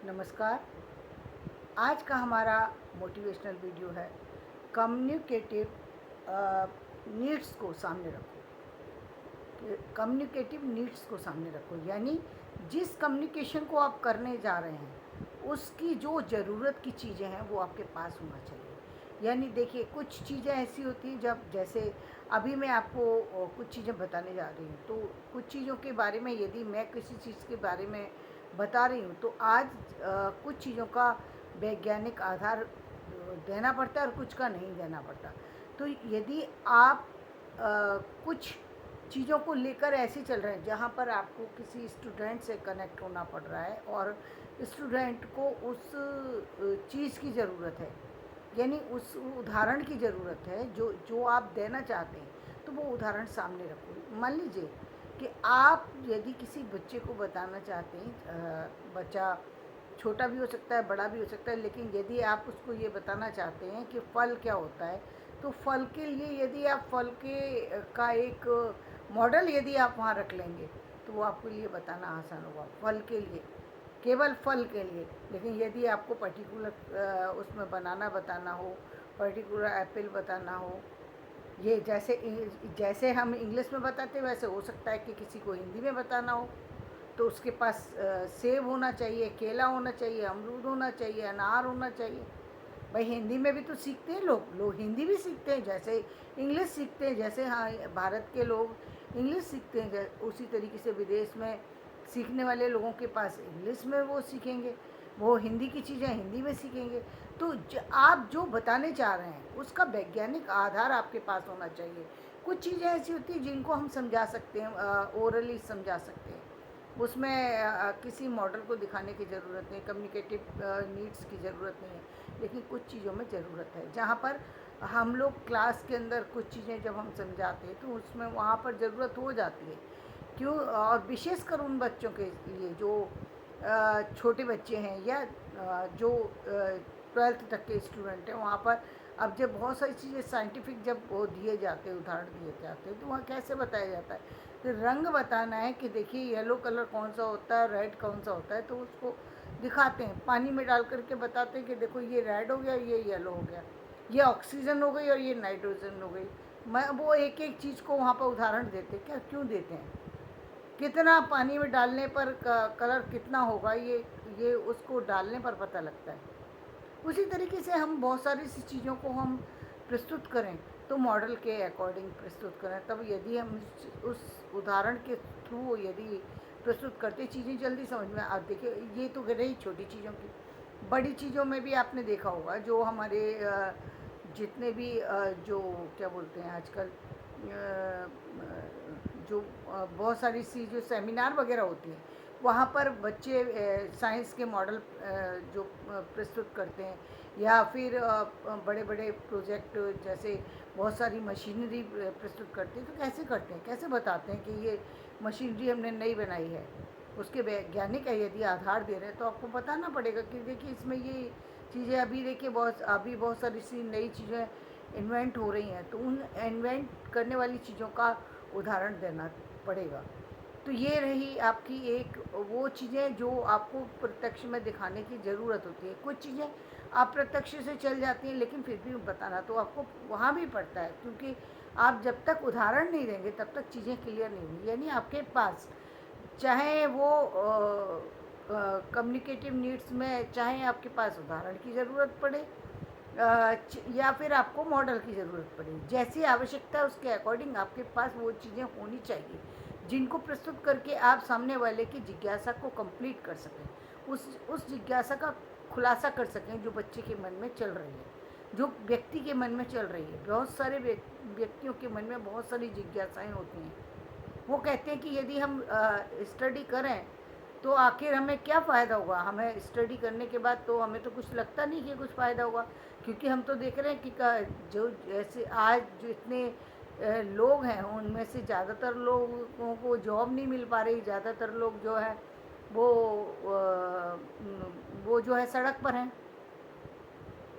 नमस्कार। आज का हमारा मोटिवेशनल वीडियो है कम्युनिकेटिव नीड्स को सामने रखो। कम्युनिकेटिव नीड्स को सामने रखो यानी जिस कम्युनिकेशन को आप करने जा रहे हैं उसकी जो ज़रूरत की चीज़ें हैं वो आपके पास होना चाहिए। यानी देखिए, कुछ चीज़ें ऐसी होती हैं जब जैसे अभी मैं आपको कुछ चीज़ें बताने जा रही हूँ, तो कुछ चीज़ों के बारे में यदि मैं किसी चीज़ के बारे में बता रही हूँ तो आज कुछ चीज़ों का वैज्ञानिक आधार देना पड़ता है और कुछ का नहीं देना पड़ता। तो यदि आप कुछ चीज़ों को लेकर ऐसे चल रहे हैं जहाँ पर आपको किसी स्टूडेंट से कनेक्ट होना पड़ रहा है और स्टूडेंट को उस चीज़ की ज़रूरत है, यानी उस उदाहरण की ज़रूरत है जो जो आप देना चाहते हैं, तो वो उदाहरण सामने रखो। मान लीजिए कि आप यदि किसी बच्चे को बताना चाहते हैं, बच्चा छोटा भी हो सकता है, बड़ा भी हो सकता है, लेकिन यदि आप उसको ये बताना चाहते हैं कि फल क्या होता है, तो फल के लिए यदि आप फल के का एक मॉडल यदि आप वहाँ रख लेंगे तो वो आपके लिए बताना आसान होगा, फल के लिए, केवल फल के लिए। लेकिन यदि आपको पर्टिकुलर उसमें बनाना बताना हो, पर्टिकुलर एप्पल बताना हो, ये जैसे जैसे हम इंग्लिश में बताते हैं वैसे हो सकता है कि किसी को हिंदी में बताना हो, तो उसके पास सेब होना चाहिए, केला होना चाहिए, अमरूद होना चाहिए, अनार होना चाहिए। भाई हिंदी में भी तो सीखते हैं लोग, लोग हिंदी भी सीखते हैं, जैसे इंग्लिश सीखते हैं, जैसे हाँ भारत के लोग इंग्लिश सीखते हैं, उसी तरीके से विदेश में सीखने वाले लोगों के पास इंग्लिश में वो सीखेंगे, वो हिंदी की चीज़ें हिंदी में सीखेंगे। तो आप जो बताने चाह रहे हैं उसका वैज्ञानिक आधार आपके पास होना चाहिए। कुछ चीज़ें ऐसी होती हैं जिनको हम समझा सकते हैं, ओरली समझा सकते हैं, उसमें किसी मॉडल को दिखाने की ज़रूरत नहीं, कम्युनिकेटिव नीड्स की ज़रूरत नहीं है। लेकिन कुछ चीज़ों में ज़रूरत है जहाँ पर हम लोग क्लास के अंदर कुछ चीज़ें जब हम समझाते हैं तो उसमें वहाँ पर ज़रूरत हो जाती है। क्यों? और विशेषकर उन बच्चों के लिए जो छोटे बच्चे हैं या जो 12th तक के स्टूडेंट हैं, वहाँ पर अब जब बहुत सारी चीज़ें साइंटिफिक जब वो दिए जाते हैं, उदाहरण दिए जाते हैं, तो वहाँ कैसे बताया जाता है? तो रंग बताना है कि देखिए येलो कलर कौन सा होता है, रेड कौन सा होता है, तो उसको दिखाते हैं, पानी में डाल करके बताते हैं कि देखो ये रेड हो गया, ये येलो हो गया, ये ऑक्सीजन हो गई और ये नाइट्रोजन हो गई। मैं वो एक एक चीज़ को वहाँ पर उदाहरण देते हैं। क्या क्यों देते हैं? कितना पानी में डालने पर कलर कितना होगा, ये उसको डालने पर पता लगता है। उसी तरीके से हम बहुत सारी सी चीज़ों को हम प्रस्तुत करें तो मॉडल के अकॉर्डिंग प्रस्तुत करें, तब यदि हम उस उदाहरण के थ्रू यदि प्रस्तुत करते चीज़ें जल्दी समझ में आप देखिए, ये तो रही छोटी चीज़ों की। बड़ी चीज़ों में भी आपने देखा होगा जो हमारे जितने भी जो क्या बोलते हैं आजकल, जो बहुत सारी सी जो सेमिनार वगैरह होती हैं वहाँ पर बच्चे साइंस के मॉडल जो प्रस्तुत करते हैं, या फिर बड़े बड़े प्रोजेक्ट जैसे बहुत सारी मशीनरी प्रस्तुत करते हैं, तो कैसे करते हैं, कैसे बताते हैं कि ये मशीनरी हमने नई बनाई है, उसके वैज्ञानिक है यदि आधार दे रहे हैं तो आपको बताना पड़ेगा कि देखिए इसमें ये चीज़ें अभी देखिए अभी बहुत सारी सी नई चीज़ें इन्वेंट हो रही हैं, तो उन इन्वेंट करने वाली चीज़ों का उदाहरण देना पड़ेगा। तो ये रही आपकी एक वो चीज़ें जो आपको प्रत्यक्ष में दिखाने की ज़रूरत होती है। कुछ चीज़ें अप्रत्यक्ष से चल जाती हैं, लेकिन फिर भी बताना तो आपको वहाँ भी पड़ता है, क्योंकि आप जब तक उदाहरण नहीं देंगे तब तक चीज़ें क्लियर नहीं होंगी। यानी आपके पास चाहे वो कम्युनिकेटिव नीड्स में चाहे आपके पास उदाहरण की ज़रूरत पड़े, या फिर आपको मॉडल की ज़रूरत पड़े, जैसी आवश्यकता है उसके अकॉर्डिंग आपके पास वो चीज़ें होनी चाहिए जिनको प्रस्तुत करके आप सामने वाले की जिज्ञासा को कंप्लीट कर सकें, उस जिज्ञासा का खुलासा कर सकें जो बच्चे के मन में चल रही है, जो व्यक्ति के मन में चल रही है। बहुत सारे व्यक्तियों के मन में बहुत सारी जिज्ञासाएं होती हैं। वो कहते हैं कि यदि हम स्टडी करें तो आखिर हमें क्या फ़ायदा होगा, हमें स्टडी करने के बाद तो हमें तो कुछ लगता नहीं कि कुछ फ़ायदा होगा, क्योंकि हम तो देख रहे हैं कि जो जैसे आज जो इतने लोग हैं उनमें से ज़्यादातर लोगों को जॉब नहीं मिल पा रही, ज़्यादातर लोग जो है वो वो जो है सड़क पर हैं।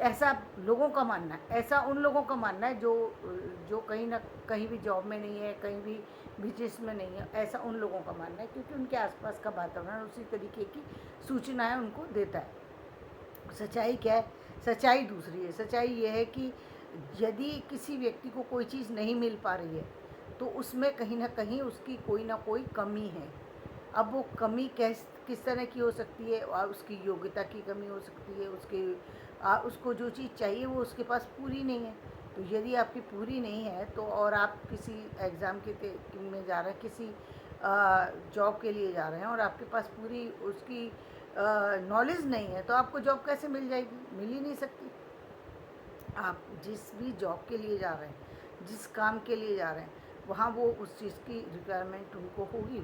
ऐसा लोगों का मानना है, ऐसा उन लोगों का मानना है जो जो कहीं ना कहीं भी जॉब में नहीं है, कहीं भी बिजनेस में नहीं है, ऐसा उन लोगों का मानना है, क्योंकि उनके आसपास का वातावरण उसी तरीके की सूचनाएं उनको देता है। सच्चाई क्या है? सच्चाई दूसरी है। सच्चाई ये है कि यदि किसी व्यक्ति को कोई चीज़ नहीं मिल पा रही है तो उसमें कहीं ना कहीं उसकी कोई ना कोई कमी है। अब वो कमी किस तरह की हो सकती है? और उसकी योग्यता की कमी हो सकती है, उसको जो चीज़ चाहिए वो उसके पास पूरी नहीं है। तो यदि आपकी पूरी नहीं है तो, और आप किसी एग्ज़ाम में जा रहे हैं, किसी जॉब के लिए जा रहे हैं और आपके पास पूरी उसकी नॉलेज नहीं है, तो आपको जॉब कैसे मिल जाएगी? मिल ही नहीं सकती। आप जिस भी जॉब के लिए जा रहे हैं, जिस काम के लिए जा रहे हैं, वहाँ वो उस चीज़ की रिक्वायरमेंट उनको होगी,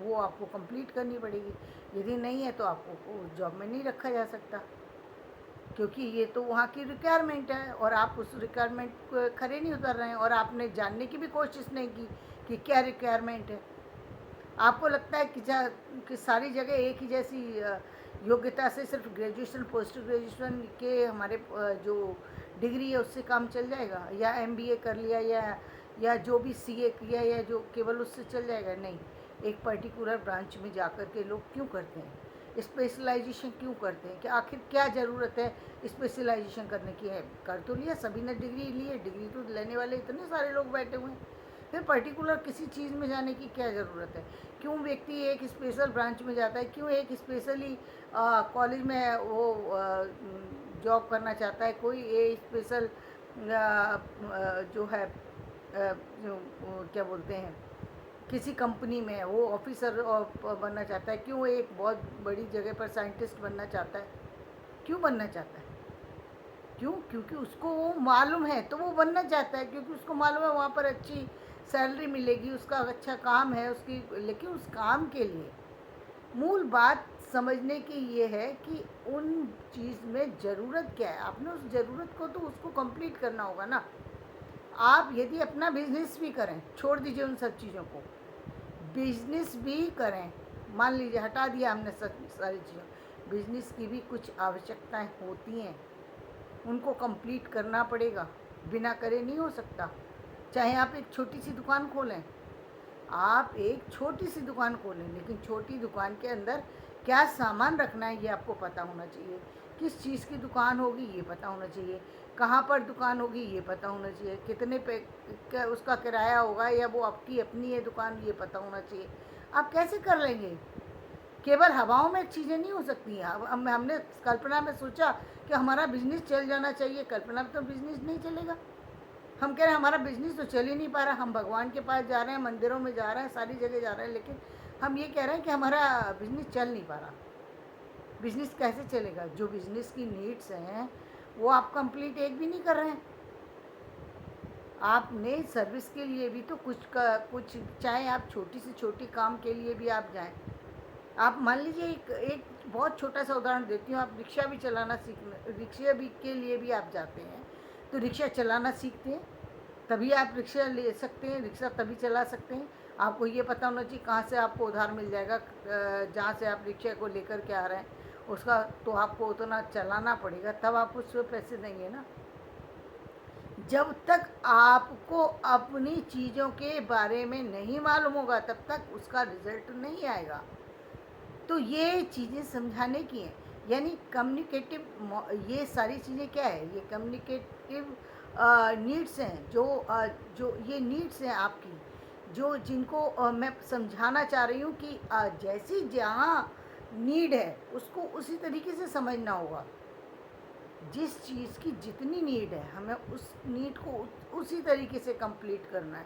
वो आपको कंप्लीट करनी पड़ेगी। यदि नहीं है तो आपको उस जॉब में नहीं रखा जा सकता, क्योंकि ये तो वहाँ की रिक्वायरमेंट है और आप उस रिक्वायरमेंट को खरे नहीं उतर रहे हैं, और आपने जानने की भी कोशिश नहीं की कि क्या रिक्वायरमेंट है। आपको लगता है कि सारी जगह एक ही जैसी योग्यता से सिर्फ ग्रेजुएशन, पोस्ट ग्रेजुएशन के हमारे जो डिग्री है उससे काम चल जाएगा, या एमबीए कर लिया, या जो भी सीए किया, या जो केवल उससे चल जाएगा? नहीं। एक पर्टिकुलर ब्रांच में जाकर के लोग क्यों करते हैं? स्पेशलाइजेशन क्यों करते हैं? कि आखिर क्या ज़रूरत है स्पेशलाइजेशन करने की? है कर तो लिया, सभी ने डिग्री ली है, डिग्री तो लेने वाले इतने सारे लोग बैठे हुए हैं, फिर पर्टिकुलर किसी चीज़ में जाने की क्या ज़रूरत है? क्यों व्यक्ति एक स्पेशल ब्रांच में जाता है? क्यों एक स्पेशली कॉलेज में वो जॉब करना चाहता है? कोई ए स्पेशल जो है क्या बोलते हैं, किसी कंपनी में वो ऑफिसर बनना चाहता है? क्यों एक बहुत बड़ी जगह पर साइंटिस्ट बनना चाहता है? क्यों बनना चाहता है? क्यों? क्योंकि उसको वो मालूम है तो वो बनना चाहता है, क्योंकि उसको मालूम है वहाँ पर अच्छी सैलरी मिलेगी, उसका अच्छा काम है उसकी। लेकिन उस काम के लिए मूल बात समझने की ये है कि उन चीज़ में ज़रूरत क्या है। आपने उस ज़रूरत को तो उसको कंप्लीट करना होगा ना। आप यदि अपना बिजनेस भी करें, छोड़ दीजिए उन सब चीज़ों को, बिजनेस भी करें, मान लीजिए हटा दिया हमने सब सारी चीज़ों, बिजनेस की भी कुछ आवश्यकताएं होती हैं, उनको कंप्लीट करना पड़ेगा, बिना करे नहीं हो सकता। चाहे आप एक छोटी सी दुकान खोलें, आप एक छोटी सी दुकान खोलें, लेकिन छोटी दुकान के अंदर क्या सामान रखना है ये आपको पता होना चाहिए। किस चीज़ की दुकान होगी ये पता होना चाहिए, कहाँ पर दुकान होगी ये पता होना चाहिए, कितने पे उसका किराया होगा, या वो आपकी अपनी है दुकान, ये पता होना चाहिए। आप कैसे कर लेंगे? केवल हवाओं में चीज़ें नहीं हो सकती हैं। अब हमने कल्पना में सोचा कि हमारा बिजनेस चल जाना चाहिए, कल्पना में तो बिजनेस नहीं चलेगा। हम कह रहे हैं हमारा बिजनेस तो चल ही नहीं पा रहा, हम भगवान के पास जा रहे हैं, मंदिरों में जा रहे हैं, सारी जगह जा रहे हैं, लेकिन हम ये कह रहे हैं कि हमारा बिजनेस चल नहीं पा रहा। बिजनेस कैसे चलेगा? जो बिजनेस की नीड्स हैं वो आप कंप्लीट एक भी नहीं कर रहे हैं। आपने सर्विस के लिए भी तो कुछ, चाहे आप छोटी से छोटी काम के लिए भी आप जाएं। आप मान लीजिए एक बहुत छोटा सा उदाहरण देती हूँ, आप रिक्शा भी चलाना रिक्शा भी के लिए भी आप जाते हैं, तो रिक्शा चलाना सीखते हैं तभी आप रिक्शा ले सकते हैं, रिक्शा तभी चला सकते हैं। आपको ये पता होना चाहिए कहाँ से आपको उधार मिल जाएगा, जहाँ से आप रिक्शा को लेकर के आ रहे हैं उसका तो आपको उतना चलाना पड़ेगा, तब आप उस पर पैसे देंगे ना। जब तक आपको अपनी चीज़ों के बारे में नहीं मालूम होगा तब तक उसका रिजल्ट नहीं आएगा। तो ये चीज़ें समझाने की हैं, यानी कम्युनिकेटिव, ये सारी चीज़ें क्या है? ये कम्युनिकेटिव नीड्स हैं, जो ये नीड्स हैं आपकी, जो जिनको मैं समझाना चाह रही हूँ कि जैसी जहाँ नीड है उसको उसी तरीके से समझना होगा। जिस चीज़ की जितनी नीड है हमें उस नीड को उसी तरीके से कंप्लीट करना है।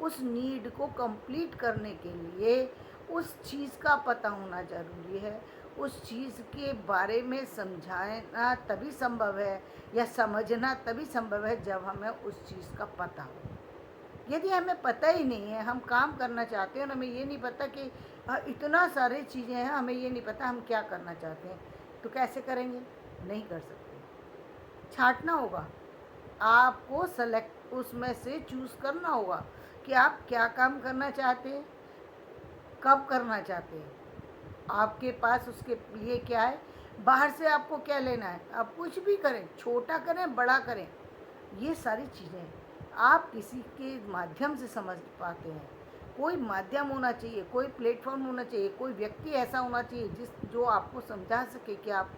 उस नीड को कंप्लीट करने के लिए उस चीज़ का पता होना ज़रूरी है। उस चीज़ के बारे में समझाना तभी संभव है, या समझना तभी संभव है जब हमें उस चीज़ का पता हो। यदि हमें पता ही नहीं है, हम काम करना चाहते हैं और हमें ये नहीं पता कि इतना सारी चीज़ें हैं, हमें ये नहीं पता हम क्या करना चाहते हैं, तो कैसे करेंगे? नहीं कर सकते। छाँटना होगा, आपको सेलेक्ट उसमें से चूज़ करना होगा कि आप क्या काम करना चाहते हैं, कब करना चाहते हैं, आपके पास उसके लिए क्या है। बाहर से आपको क्या लेना है, आप कुछ भी करें, छोटा करें बड़ा करें, ये सारी चीज़ें आप किसी के माध्यम से समझ पाते हैं। कोई माध्यम होना चाहिए, कोई प्लेटफॉर्म होना चाहिए, कोई व्यक्ति ऐसा होना चाहिए जो आपको समझा सके कि आप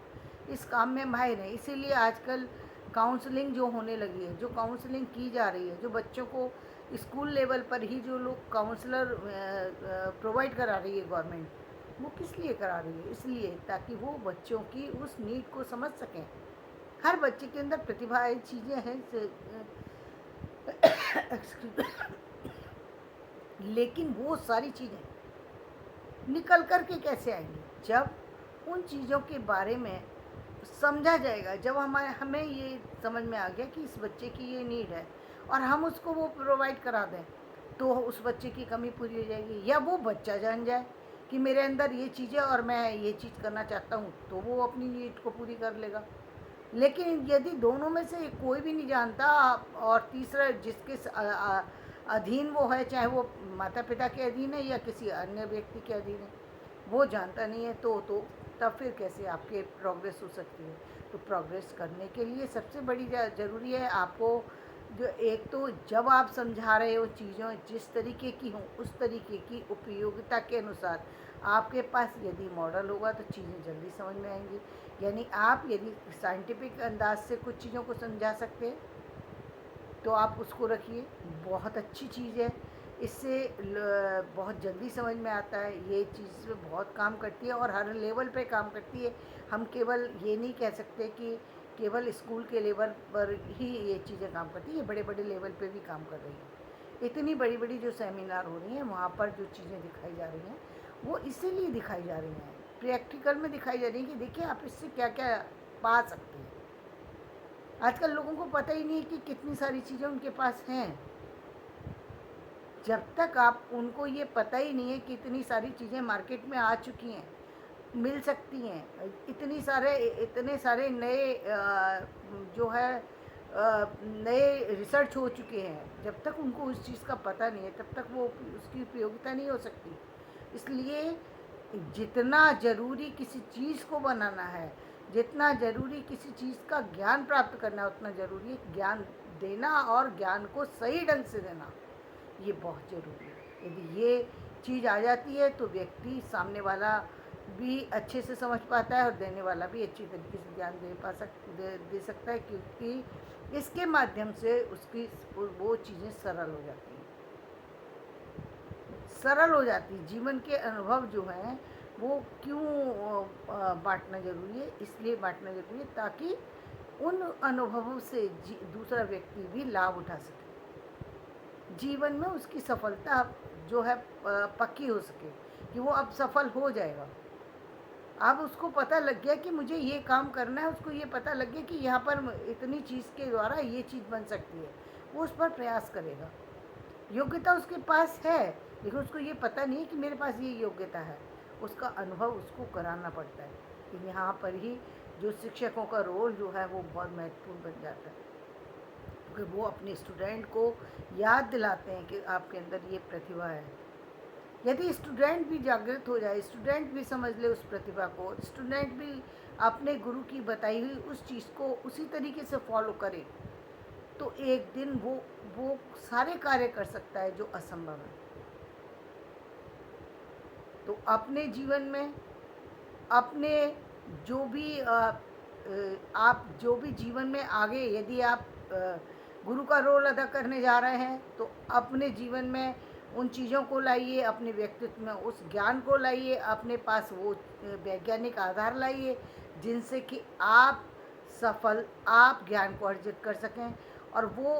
इस काम में माहिर हैं। इसीलिए आजकल काउंसलिंग जो होने लगी है, जो काउंसलिंग की जा रही है, जो बच्चों को स्कूल लेवल पर ही जो लोग काउंसलर प्रोवाइड करा रही है गवर्नमेंट, वो किस लिए करा रही है? इसलिए ताकि वो बच्चों की उस नीड को समझ सकें। हर बच्चे के अंदर प्रतिभा चीज़ें हैं लेकिन वो सारी चीज़ें निकल कर के कैसे आएंगी? जब उन चीज़ों के बारे में समझा जाएगा, जब हमें ये समझ में आ गया कि इस बच्चे की ये नीड है और हम उसको वो प्रोवाइड करा दें, तो उस बच्चे की कमी पूरी हो जाएगी। या वो बच्चा जान जाए कि मेरे अंदर ये चीज़ है और मैं ये चीज़ करना चाहता हूँ, तो वो अपनी नीड को पूरी कर लेगा। लेकिन यदि दोनों में से कोई भी नहीं जानता और तीसरा जिसके अधीन वो है, चाहे वो माता पिता के अधीन है या किसी अन्य व्यक्ति के अधीन है, वो जानता नहीं है, तो तब फिर कैसे आपके प्रोग्रेस हो सकती है? तो प्रोग्रेस करने के लिए सबसे बड़ी ज़रूरी है आपको, जो एक तो जब आप समझा रहे हो चीज़ों जिस तरीके की हों उस तरीके की उपयोगिता के अनुसार आपके पास यदि मॉडल होगा तो चीज़ें जल्दी समझ में आएंगी। यानी आप यदि साइंटिफिक अंदाज से कुछ चीज़ों को समझा सकते हैं तो आप उसको रखिए, बहुत अच्छी चीज़ है। इससे बहुत जल्दी समझ में आता है, ये चीज़ बहुत काम करती है और हर लेवल पे काम करती है। हम केवल ये नहीं कह सकते कि केवल स्कूल के लेवल पर ही ये चीज़ें काम करती है, बड़े बड़े लेवल पे भी काम कर रही है। इतनी बड़ी बड़ी जो सेमिनार हो रही हैं वहाँ पर जो चीज़ें दिखाई जा रही हैं वो इसीलिए दिखाई जा रही हैं, प्रैक्टिकल में दिखाई जा रही है कि देखिए आप इससे क्या क्या पा सकते हैं। आजकल लोगों को पता ही नहीं है कि कितनी सारी चीज़ें उनके पास हैं। जब तक आप उनको ये पता ही नहीं है कि इतनी सारी चीज़ें मार्केट में आ चुकी हैं, मिल सकती हैं, इतने सारे नए जो है नए रिसर्च हो चुके हैं, जब तक उनको उस चीज़ का पता नहीं है तब तक वो उसकी उपयोगिता नहीं हो सकती। इसलिए जितना ज़रूरी किसी चीज़ को बनाना है, जितना ज़रूरी किसी चीज़ का ज्ञान प्राप्त करना है, उतना ज़रूरी है ज्ञान देना और ज्ञान को सही ढंग से देना। ये बहुत ज़रूरी है। यदि ये चीज़ आ जाती है तो व्यक्ति सामने वाला भी अच्छे से समझ पाता है और देने वाला भी अच्छी तरीके से ज्ञान दे सकता है, क्योंकि इसके माध्यम से उसकी वो चीज़ें सरल हो जाती हैं। सरल हो जाती है। जीवन के अनुभव जो हैं वो क्यों बांटना ज़रूरी है? इसलिए बांटना ज़रूरी है ताकि उन अनुभवों से दूसरा व्यक्ति भी लाभ उठा सके, जीवन में उसकी सफलता जो है पक्की हो सके कि वो अब सफल हो जाएगा। अब उसको पता लग गया कि मुझे ये काम करना है, उसको ये पता लग गया कि यहाँ पर इतनी चीज़ के द्वारा ये चीज़ बन सकती है, वो उस पर प्रयास करेगा। योग्यता उसके पास है लेकिन उसको ये पता नहीं है कि मेरे पास ये योग्यता है। उसका अनुभव उसको कराना पड़ता है कि यहाँ पर ही जो शिक्षकों का रोल जो है वो बहुत महत्वपूर्ण बन जाता है, क्योंकि वो अपने स्टूडेंट को याद दिलाते हैं कि आपके अंदर ये प्रतिभा है। यदि स्टूडेंट भी जागृत हो जाए, स्टूडेंट भी समझ ले उस प्रतिभा को, स्टूडेंट भी अपने गुरु की बताई हुई उस चीज़ को उसी तरीके से फॉलो करे, तो एक दिन वो सारे कार्य कर सकता है जो असंभव है। तो अपने जीवन में अपने जो भी आप जो भी जीवन में आगे यदि आप गुरु का रोल अदा करने जा रहे हैं तो अपने जीवन में उन चीज़ों को लाइए, अपने व्यक्तित्व में उस ज्ञान को लाइए, अपने पास वो वैज्ञानिक आधार लाइए जिनसे कि आप ज्ञान को अर्जित कर सकें। और वो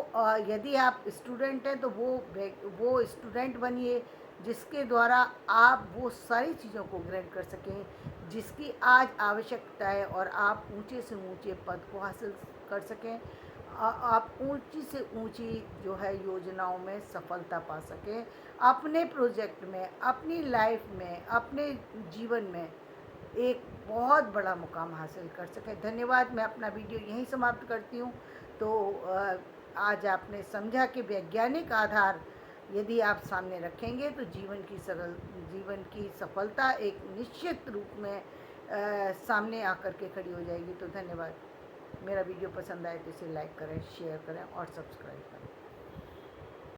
यदि आप स्टूडेंट हैं तो वो स्टूडेंट बनिए जिसके द्वारा आप वो सारी चीज़ों को ग्रहण कर सकें जिसकी आज आवश्यकता है और आप ऊंचे से ऊंचे पद को हासिल कर सकें, आप ऊंची से ऊंची जो है योजनाओं में सफलता पा सकें, अपने प्रोजेक्ट में, अपनी लाइफ में, अपने जीवन में एक बहुत बड़ा मुकाम हासिल कर सकें। धन्यवाद। मैं अपना वीडियो यहीं समाप्त करती हूँ। तो आज आपने समझा कि वैज्ञानिक आधार यदि आप सामने रखेंगे तो जीवन की सफलता एक निश्चित रूप में सामने आकर के खड़ी हो जाएगी। तो धन्यवाद। मेरा वीडियो पसंद आए तो इसे लाइक करें, शेयर करें और सब्सक्राइब करें।